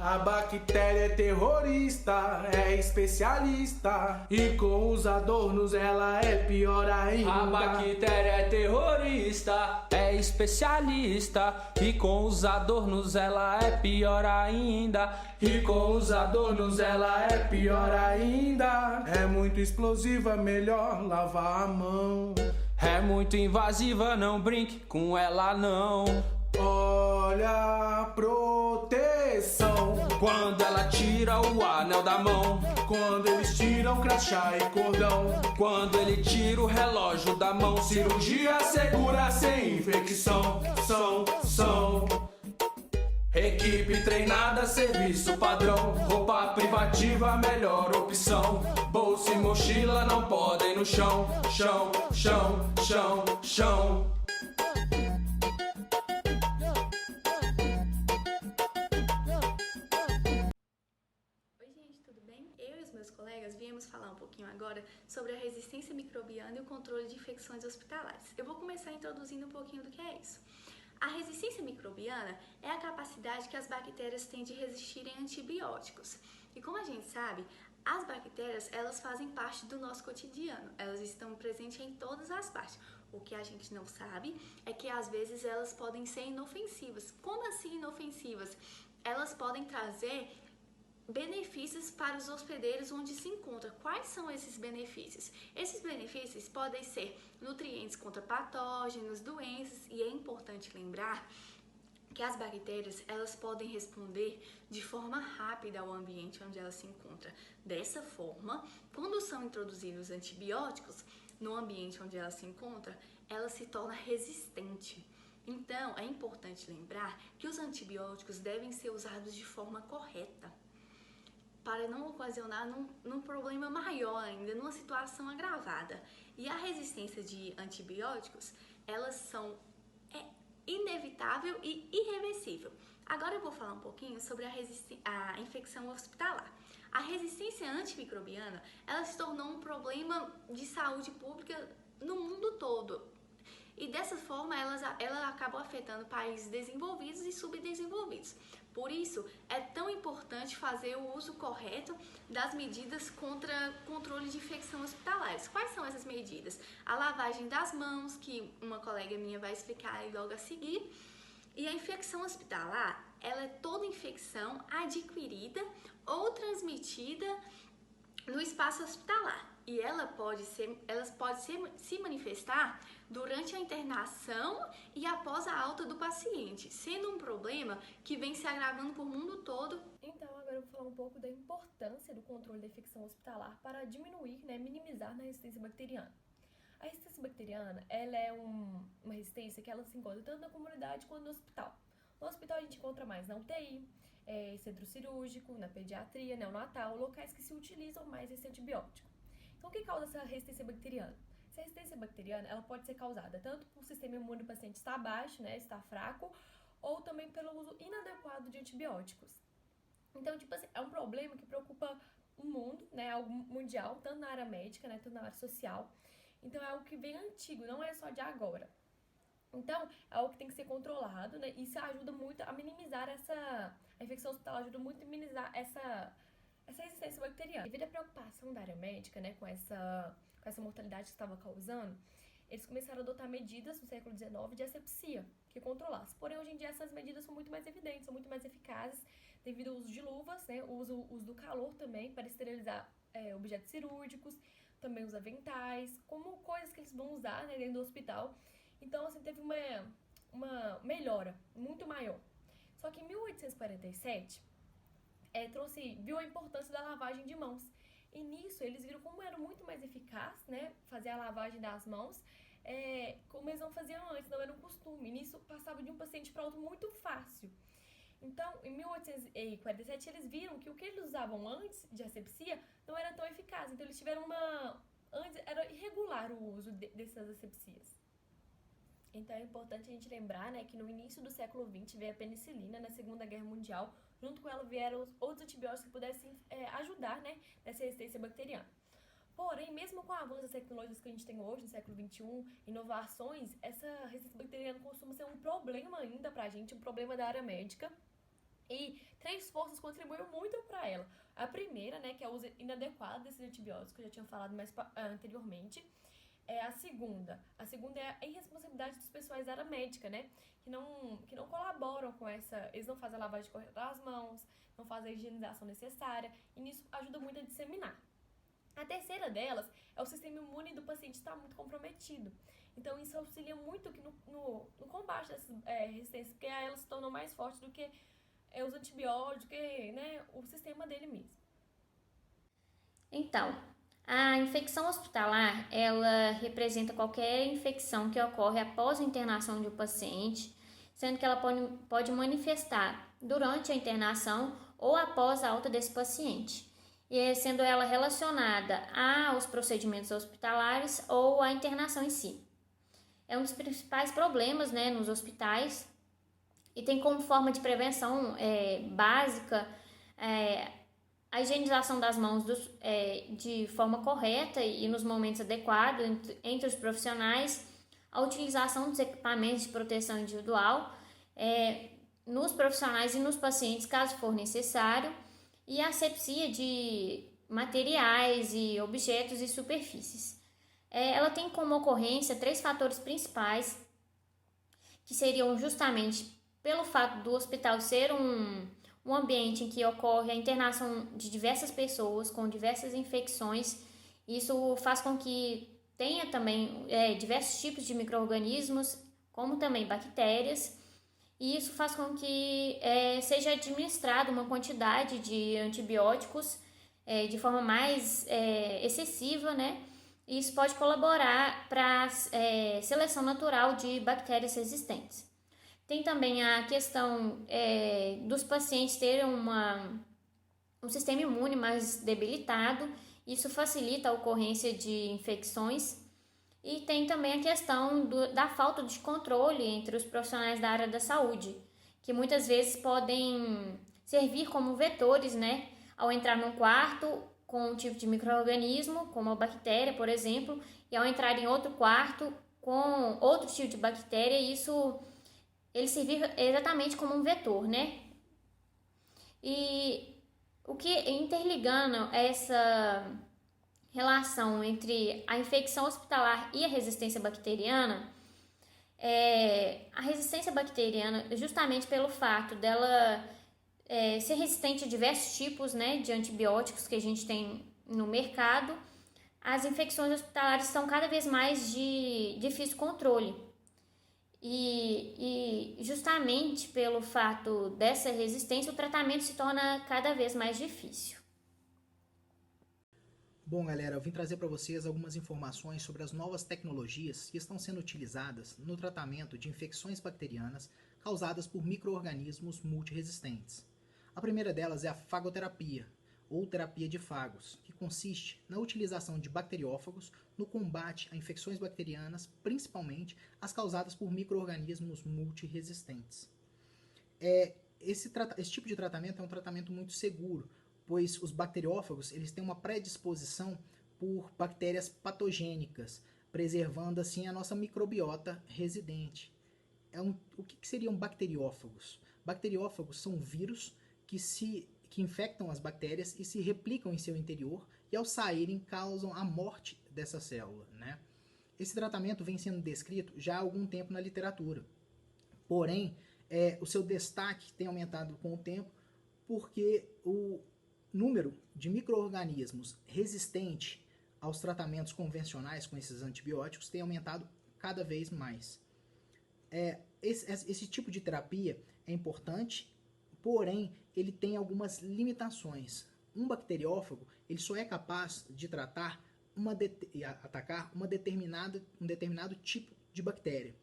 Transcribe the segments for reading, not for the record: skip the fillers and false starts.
A bactéria é terrorista, é especialista, e com os adornos ela é pior ainda. A bactéria é terrorista, é especialista, e com os adornos ela é pior ainda. E com os adornos ela é pior ainda. É muito explosiva, melhor lavar a mão. É muito invasiva, não brinque com ela não. Olha a proteção. Quando ela tira o anel da mão, quando eles tiram crachá e cordão, quando ele tira o relógio da mão, cirurgia segura sem infecção. São equipe treinada, serviço padrão, roupa privativa, melhor opção. Bolsa e mochila não podem no chão. Oi gente, tudo bem? Eu e os meus colegas viemos falar um pouquinho agora sobre a resistência microbiana e o controle de infecções hospitalares. Eu vou começar introduzindo um pouquinho do que é isso. A resistência microbiana é a capacidade que as bactérias têm de resistirem a antibióticos. E como a gente sabe, as bactérias, elas fazem parte do nosso cotidiano. Elas estão presentes em todas as partes. O que a gente não sabe é que às vezes elas podem ser inofensivas. Como assim inofensivas? Elas podem trazer benefícios para os hospedeiros onde se encontra. Quais são esses benefícios? Esses benefícios podem ser nutrientes contra patógenos, doenças, e é importante lembrar que as bactérias, elas podem responder de forma rápida ao ambiente onde ela se encontra. Dessa forma, quando são introduzidos antibióticos no ambiente onde ela se encontra, ela se torna resistente. Então, é importante lembrar que os antibióticos devem ser usados de forma correta, para não ocasionar num problema maior ainda, numa situação agravada. E a resistência de antibióticos, elas são inevitável e irreversível. Agora eu vou falar um pouquinho sobre a infecção hospitalar. A resistência antimicrobiana, ela se tornou um problema de saúde pública no mundo todo. E dessa forma, ela acabou afetando países desenvolvidos e subdesenvolvidos. Por isso, é tão importante fazer o uso correto das medidas contra controle de infecção hospitalares. Quais são essas medidas? A lavagem das mãos, que uma colega minha vai explicar aí logo a seguir. E a infecção hospitalar, ela é toda infecção adquirida ou transmitida no espaço hospitalar. E ela pode se manifestar durante a internação e após a alta do paciente, sendo um problema que vem se agravando por mundo todo. Então, agora eu vou falar um pouco da importância do controle da infecção hospitalar para diminuir, minimizar a resistência bacteriana. A resistência bacteriana, ela é uma resistência que ela se encontra tanto na comunidade quanto no hospital. No hospital a gente encontra mais na UTI, centro cirúrgico, na pediatria, neonatal, locais que se utilizam mais esse antibiótico. Então, o que causa essa resistência bacteriana? Essa resistência bacteriana, ela pode ser causada tanto por o sistema imune do paciente estar baixo, está fraco, ou também pelo uso inadequado de antibióticos. Então, assim, é um problema que preocupa o mundo, algo mundial, tanto na área médica, tanto na área social. Então, é algo que vem antigo, não é só de agora. Então, é algo que tem que ser controlado, e isso ajuda muito a minimizar a infecção hospitalar ajuda muito a minimizar essa resistência bacteriana. Devido à preocupação da área médica, com essa mortalidade que estava causando, eles começaram a adotar medidas no século XIX de asepsia, que controlassem. Porém, hoje em dia, essas medidas são muito mais evidentes, são muito mais eficazes, devido ao uso de luvas, o uso do calor também, para esterilizar objetos cirúrgicos, também os aventais, como coisas que eles vão usar dentro do hospital. Então, assim, teve uma melhora muito maior. Só que em 1847, viu a importância da lavagem de mãos. E nisso, eles viram como era muito mais eficaz, fazer a lavagem das mãos, como eles não faziam antes, não era um costume. E nisso, passava de um paciente para outro muito fácil. Então, em 1847, eles viram que o que eles usavam antes de asepsia não era tão eficaz. Então, eles tiveram antes era irregular o uso dessas asepsias. Então é importante a gente lembrar, que no início do século XX veio a penicilina na Segunda Guerra Mundial. Junto com ela vieram outros antibióticos que pudessem ajudar, nessa resistência bacteriana. Porém, mesmo com o avanço das tecnologias que a gente tem hoje, no século XXI, inovações, essa resistência bacteriana costuma ser um problema ainda pra gente, um problema da área médica. E 3 forças contribuíram muito para ela. A primeira, né, que é o uso inadequado desses antibióticos, que eu já tinha falado mais anteriormente. A segunda é a irresponsabilidade dos pessoais da área médica, né, que não colaboram com essa, eles não fazem a lavagem correta das mãos, não fazem a higienização necessária, e nisso ajuda muito a disseminar. A terceira delas é o sistema imune do paciente estar muito comprometido. Então, isso auxilia muito que no combate dessas resistências, porque elas se tornam mais fortes do que os antibióticos, né, o sistema dele mesmo. Então, a infecção hospitalar, ela representa qualquer infecção que ocorre após a internação de um paciente, sendo que ela pode manifestar durante a internação ou após a alta desse paciente, e sendo ela relacionada aos procedimentos hospitalares ou à internação em si. É um dos principais problemas, né, nos hospitais, e tem como forma de prevenção básica a higienização das mãos de forma correta e nos momentos adequados entre os profissionais, a utilização dos equipamentos de proteção individual nos profissionais e nos pacientes, caso for necessário, e a asepsia de materiais e objetos e superfícies. Ela tem como ocorrência 3 fatores principais, que seriam justamente pelo fato do hospital ser um ambiente em que ocorre a internação de diversas pessoas com diversas infecções. Isso faz com que tenha também diversos tipos de micro-organismos, como também bactérias, e isso faz com que seja administrada uma quantidade de antibióticos de forma mais excessiva, né? E isso pode colaborar para a seleção natural de bactérias resistentes. Tem também a questão dos pacientes terem um sistema imune mais debilitado, isso facilita a ocorrência de infecções. E tem também a questão da falta de controle entre os profissionais da área da saúde, que muitas vezes podem servir como vetores, né, ao entrar num quarto com um tipo de micro-organismo, como a bactéria, por exemplo, e ao entrar em outro quarto com outro tipo de bactéria, ele servir exatamente como um vetor, né? E o que interligando essa relação entre a infecção hospitalar e a resistência bacteriana, a resistência bacteriana, justamente pelo fato dela ser resistente a diversos tipos, né, de antibióticos que a gente tem no mercado, as infecções hospitalares são cada vez mais de difícil controle. E justamente pelo fato dessa resistência, o tratamento se torna cada vez mais difícil. Bom, galera, eu vim trazer para vocês algumas informações sobre as novas tecnologias que estão sendo utilizadas no tratamento de infecções bacterianas causadas por micro-organismos multiresistentes. A primeira delas é a fagoterapia, ou terapia de fagos, que consiste na utilização de bacteriófagos no combate a infecções bacterianas, principalmente as causadas por micro-organismos multiresistentes. Esse tipo de tratamento é um tratamento muito seguro, pois os bacteriófagos eles têm uma predisposição por bactérias patogênicas, preservando assim a nossa microbiota residente. O que seriam bacteriófagos? Bacteriófagos são vírus que infectam as bactérias e se replicam em seu interior e ao saírem causam a morte dessa célula, né? Esse tratamento vem sendo descrito já há algum tempo na literatura. Porém, o seu destaque tem aumentado com o tempo porque o número de micro-organismos resistente aos tratamentos convencionais com esses antibióticos tem aumentado cada vez mais. Esse tipo de terapia é importante, porém, ele tem algumas limitações. Um bacteriófago ele só é capaz de atacar um determinado tipo de bactéria.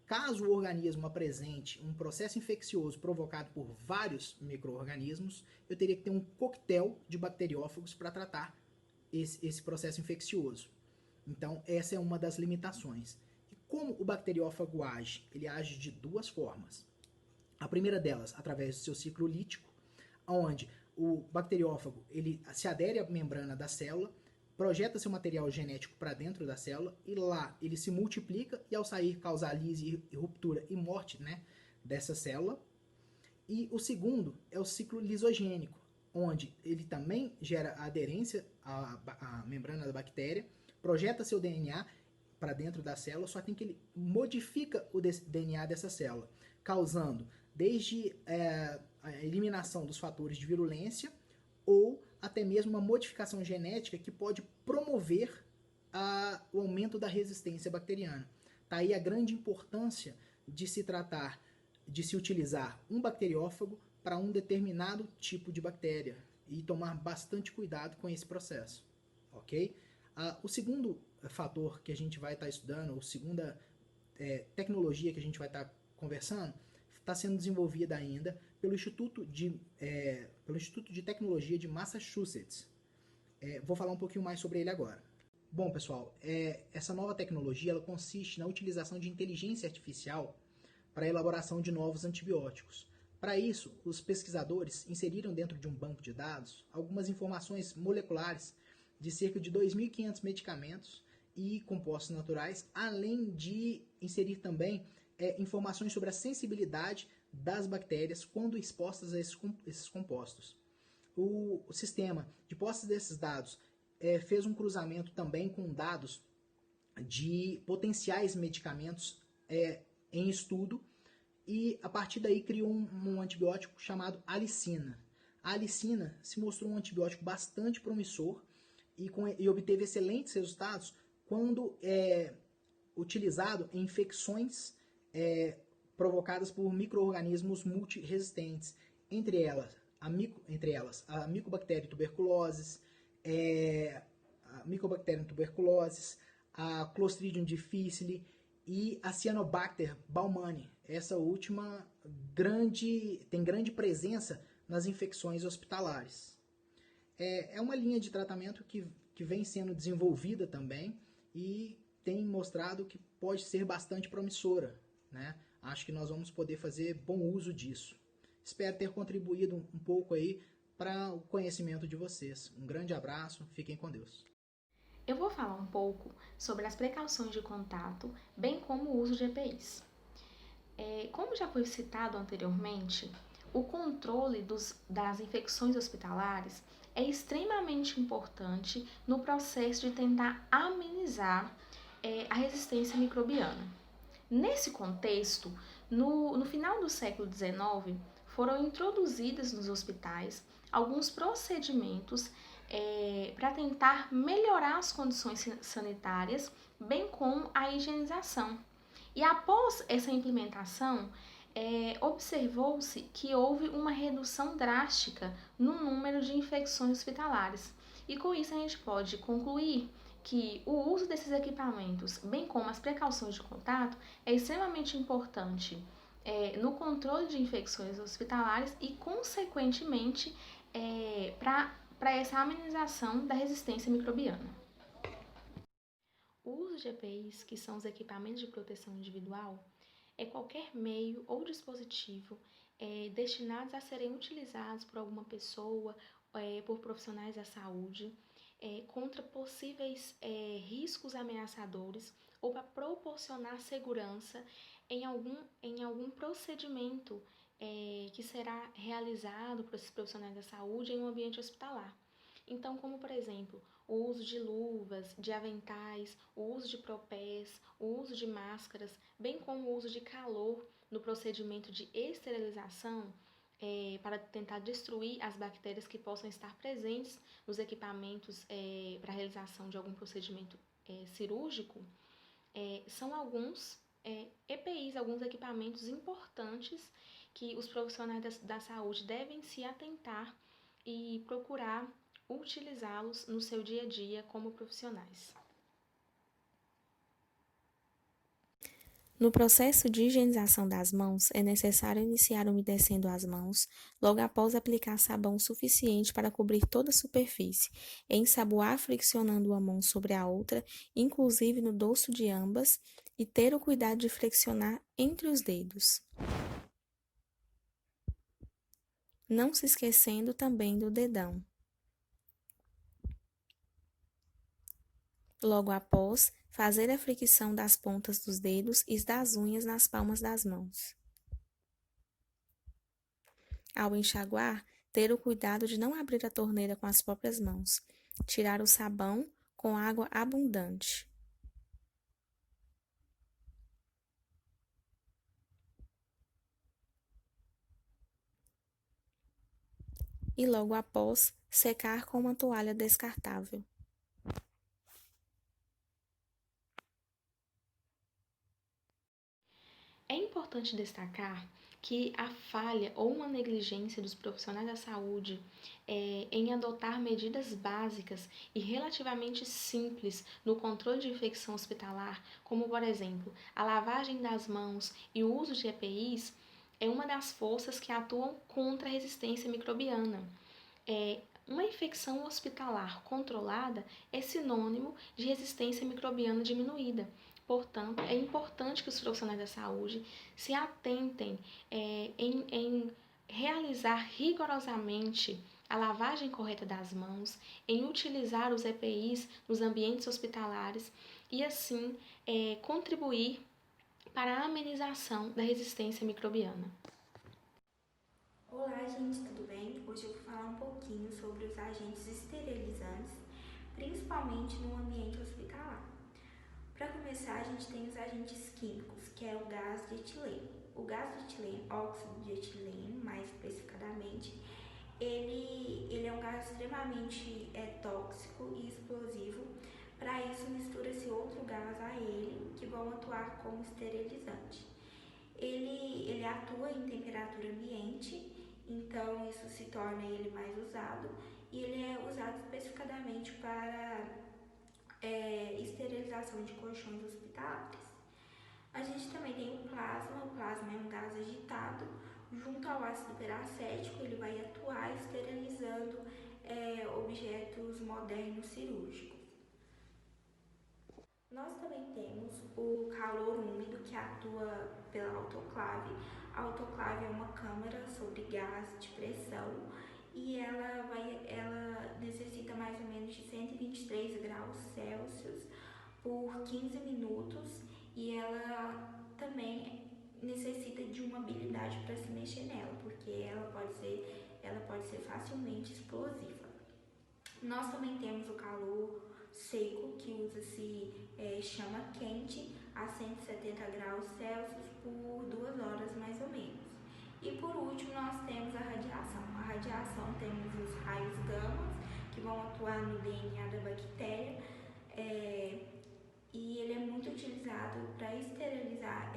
Caso o organismo apresente um processo infeccioso provocado por vários micro-organismos, eu teria que ter um coquetel de bacteriófagos para tratar esse processo infeccioso. Então, essa é uma das limitações. E como o bacteriófago age? Ele age de 2 formas. A primeira delas, através do seu ciclo lítico, onde o bacteriófago ele se adere à membrana da célula, projeta seu material genético para dentro da célula e lá ele se multiplica e ao sair causa lise e ruptura e morte, né, dessa célula. E o segundo é o ciclo lisogênico, onde ele também gera aderência à membrana da bactéria, projeta seu DNA para dentro da célula, só tem que ele modifica o DNA dessa célula, causando desde a eliminação dos fatores de virulência ou até mesmo uma modificação genética que pode promover o aumento da resistência bacteriana. Tá aí a grande importância de se utilizar um bacteriófago para um determinado tipo de bactéria e tomar bastante cuidado com esse processo, ok? O segundo fator que a gente vai estar estudando, a segunda tecnologia que a gente vai estar conversando, está sendo desenvolvida ainda pelo Instituto de Tecnologia de Massachusetts. Vou falar um pouquinho mais sobre ele agora. Bom, pessoal, essa nova tecnologia ela consiste na utilização de inteligência artificial para a elaboração de novos antibióticos. Para isso, os pesquisadores inseriram dentro de um banco de dados algumas informações moleculares de cerca de 2.500 medicamentos e compostos naturais, além de inserir também informações sobre a sensibilidade das bactérias quando expostas a esses compostos. O sistema de posse desses dados fez um cruzamento também com dados de potenciais medicamentos em estudo e a partir daí criou um antibiótico chamado alicina. A alicina se mostrou um antibiótico bastante promissor e obteve excelentes resultados quando utilizado em infecções provocadas por micro-organismos multiresistentes, entre elas a Mycobacterium tuberculosis, a Clostridium difficile e a Cyanobacter baumannii. Essa última tem grande presença nas infecções hospitalares. É uma linha de tratamento que vem sendo desenvolvida também e tem mostrado que pode ser bastante promissora, né? Acho que nós vamos poder fazer bom uso disso. Espero ter contribuído um pouco aí para o conhecimento de vocês. Um grande abraço, fiquem com Deus. Eu vou falar um pouco sobre as precauções de contato, bem como o uso de EPIs. Como já foi citado anteriormente, o controle das infecções hospitalares é extremamente importante no processo de tentar amenizar a resistência microbiana. Nesse contexto, no final do século XIX, foram introduzidas nos hospitais alguns procedimentos para tentar melhorar as condições sanitárias, bem como a higienização. E após essa implementação, observou-se que houve uma redução drástica no número de infecções hospitalares. E com isso a gente pode concluir que o uso desses equipamentos, bem como as precauções de contato, é extremamente importante no controle de infecções hospitalares e, consequentemente, para essa amenização da resistência microbiana. O uso de EPIs, que são os equipamentos de proteção individual, é qualquer meio ou dispositivo destinados a serem utilizados por alguma pessoa, por profissionais da saúde, contra possíveis riscos ameaçadores ou para proporcionar segurança em algum procedimento que será realizado por esses profissionais da saúde em um ambiente hospitalar. Então, como por exemplo, o uso de luvas, de aventais, o uso de propés, o uso de máscaras, bem como o uso de calor no procedimento de esterilização, para tentar destruir as bactérias que possam estar presentes nos equipamentos para a realização de algum procedimento cirúrgico, são alguns EPIs, alguns equipamentos importantes que os profissionais da saúde devem se atentar e procurar utilizá-los no seu dia a dia como profissionais. No processo de higienização das mãos, é necessário iniciar umedecendo as mãos, logo após aplicar sabão suficiente para cobrir toda a superfície, ensaboar friccionando uma mão sobre a outra, inclusive no dorso de ambas, e ter o cuidado de flexionar entre os dedos. Não se esquecendo também do dedão. Logo após, fazer a fricção das pontas dos dedos e das unhas nas palmas das mãos. Ao enxaguar, ter o cuidado de não abrir a torneira com as próprias mãos. Tirar o sabão com água abundante. E logo após, secar com uma toalha descartável. É importante destacar que a falha ou uma negligência dos profissionais da saúde em adotar medidas básicas e relativamente simples no controle de infecção hospitalar, como, por exemplo, a lavagem das mãos e o uso de EPIs, é uma das forças que atuam contra a resistência microbiana. Uma infecção hospitalar controlada é sinônimo de resistência microbiana diminuída. Portanto, é importante que os profissionais da saúde se atentem em realizar rigorosamente a lavagem correta das mãos, em utilizar os EPIs nos ambientes hospitalares e, assim, contribuir para a amenização da resistência microbiana. Olá, gente, tudo bem? Hoje eu vou falar um pouquinho sobre os agentes esterilizantes, principalmente no ambiente hospitalar. Para começar, a gente tem os agentes químicos, que é o gás de etileno. O gás de etileno, óxido de etileno, mais especificadamente, ele é um gás extremamente tóxico e explosivo. Para isso, mistura-se outro gás a ele, que vão atuar como esterilizante. Ele atua em temperatura ambiente, então isso se torna ele mais usado, e ele é usado especificadamente para esterilização de colchões hospitalares. A gente também tem o plasma é um gás agitado, junto ao ácido peracético, ele vai atuar esterilizando objetos modernos cirúrgicos. Nós também temos o calor úmido, que atua pela autoclave. A autoclave é uma câmara sobre gás de pressão e ela necessita mais ou menos de 123 graus Celsius por 15 minutos e ela também necessita de uma habilidade para se mexer nela, porque ela pode ser facilmente explosiva. Nós também temos o calor seco, que usa-se chama quente a 170 graus Celsius por 2 horas mais ou menos. E por último nós temos a radiação. A radiação temos os raios gama, que vão atuar no DNA da bactéria, e ele é muito utilizado para esterilizar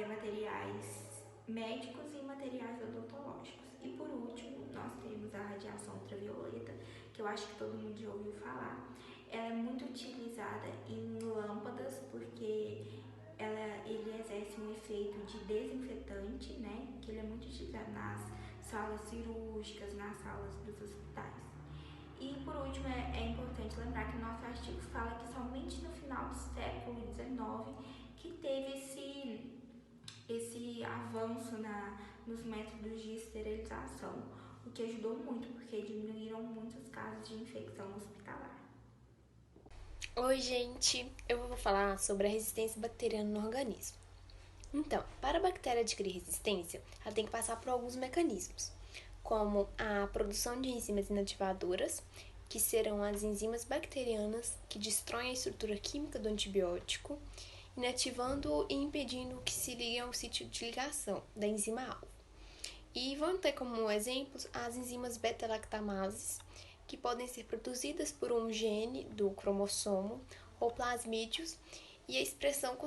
materiais médicos e materiais odontológicos. E por último, nós temos a radiação ultravioleta, que eu acho que todo mundo já ouviu falar. Ela é muito utilizada em lâmpadas porque ele exerce um efeito de desinfetante, né? Que ele é muito utilizado nas salas cirúrgicas, nas salas dos hospitais. E por último, é importante lembrar que o nosso artigo fala que somente no final do século XIX que teve esse avanço nos métodos de esterilização, o que ajudou muito, porque diminuíram muitos casos de infecção hospitalar. Oi, gente! Eu vou falar sobre a resistência bacteriana no organismo. Então, para a bactéria adquirir resistência, ela tem que passar por alguns mecanismos, como a produção de enzimas inativadoras, que serão as enzimas bacterianas que destroem a estrutura química do antibiótico, inativando e impedindo que se ligue ao sítio de ligação da enzima-alvo. E vão ter como exemplos as enzimas beta-lactamases, que podem ser produzidas por um gene do cromossomo ou plasmídeos, e a expressão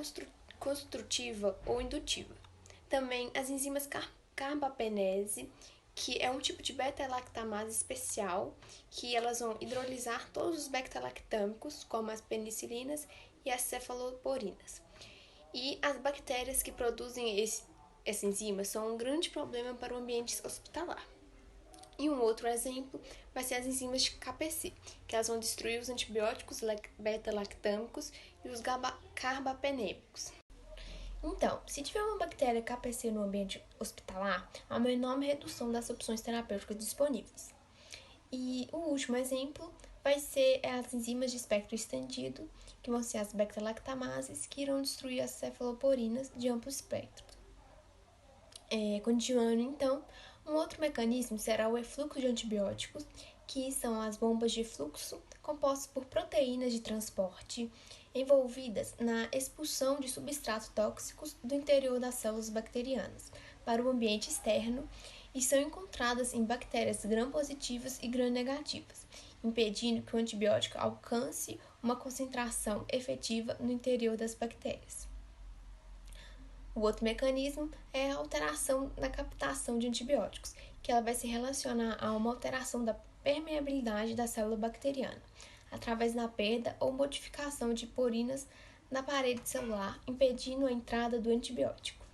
construtiva ou indutiva. Também as enzimas carbapenese, que é um tipo de beta-lactamase especial, que elas vão hidrolisar todos os beta-lactâmicos, como as penicilinas e as cefaloporinas. E as bactérias que produzem essa enzima são um grande problema para o ambiente hospitalar. E um outro exemplo vai ser as enzimas de KPC, que elas vão destruir os antibióticos beta-lactâmicos e os carbapenêmicos. Então, se tiver uma bactéria KPC no ambiente hospitalar, há uma enorme redução das opções terapêuticas disponíveis. E o último exemplo vai ser as enzimas de espectro estendido, que vão ser as beta-lactamases, que irão destruir as cefaloporinas de amplo espectro. Continuando então, um outro mecanismo será o efluxo de antibióticos, que são as bombas de fluxo compostas por proteínas de transporte envolvidas na expulsão de substratos tóxicos do interior das células bacterianas para o ambiente externo e são encontradas em bactérias gram-positivas e gram-negativas, impedindo que o antibiótico alcance uma concentração efetiva no interior das bactérias. O outro mecanismo é a alteração na captação de antibióticos, que ela vai se relacionar a uma alteração da permeabilidade da célula bacteriana, através da perda ou modificação de porinas na parede celular, impedindo a entrada do antibiótico.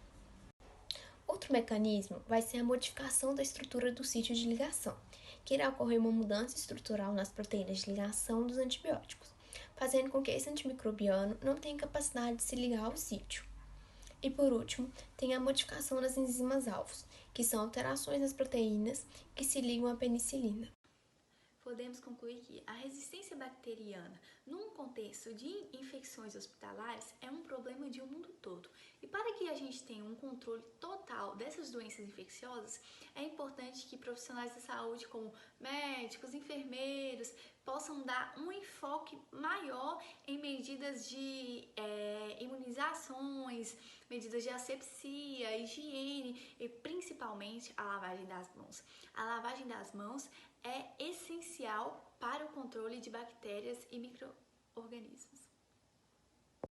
Outro mecanismo vai ser a modificação da estrutura do sítio de ligação, que irá ocorrer uma mudança estrutural nas proteínas de ligação dos antibióticos, fazendo com que esse antimicrobiano não tenha capacidade de se ligar ao sítio. E por último, tem a modificação das enzimas-alvos, que são alterações nas proteínas que se ligam à penicilina. Podemos concluir que a resistência bacteriana, num contexto de infecções hospitalares, é um problema de um mundo todo. E para que a gente tenha um controle total dessas doenças infecciosas, é importante que profissionais da saúde, como médicos, enfermeiros, possam dar um enfoque maior em medidas de imunizações, medidas de asepsia, higiene e principalmente a lavagem das mãos. A lavagem das mãos é essencial para o controle de bactérias e micro-organismos.